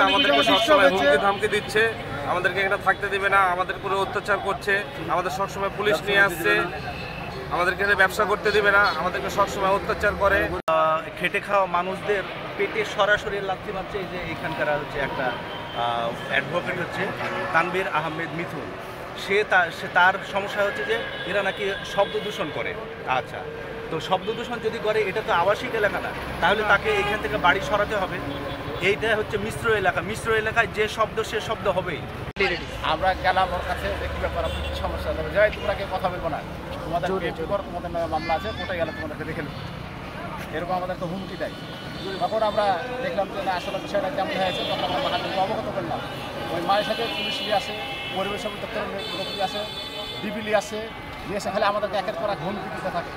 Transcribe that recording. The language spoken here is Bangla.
আমাদেরকে সবসময় হুমকি ধামকি দিচ্ছে, আমাদেরকে এখানে থাকতে দিবে না, আমাদের পুরো অত্যাচার করছে, আমাদের সবসময় পুলিশ নিয়ে আসছে, আমাদেরকে ব্যবসা করতে দিবে না, আমাদেরকে সবসময় অত্যাচার করে। খেটে খাওয়া মানুষদের পেটে সরাসরি লাথি মারছে। এই যে এখানকার হচ্ছে একটা অ্যাডভোকেট হচ্ছে তানভীর আহমেদ মিথুন, সে তার সমস্যা হচ্ছে যে এরা নাকি শব্দ দূষণ করে। আচ্ছা, তো শব্দ দূষণ যদি করে, এটা তো আবাসিক এলাকা না, তাহলে তাকে এখান থেকে বাড়ি সরাতে হবে। এইটা হচ্ছে মিশ্র এলাকা, মিশ্র এলাকায় যে শব্দ সে শব্দ হবেই। আমরা গেলাম ওর কাছে, দেখি ব্যাপার আপনার সমস্যা হবে, যাই তোমরা কথা বলবো না, তোমাদের তোমাদের নামে মামলা আছে, কোর্টে গেলে তোমাদেরকে দেখে নেব, এরকম আমাদেরকে হুমকি দেয়। তখন আমরা দেখলাম যে না, আসলে বিষয়টা কেমন হয়েছে, তখন আমরা মাহাজনকে অবগত করলাম। ওই মায়ের সাথে পুলিশ আছে, পরিবেশ দপ্তরের লোক আছে, ডিবিলি আছে, নিয়ে এসে খালি আমাদেরকে একের পর এক হুমকি দিতে থাকে।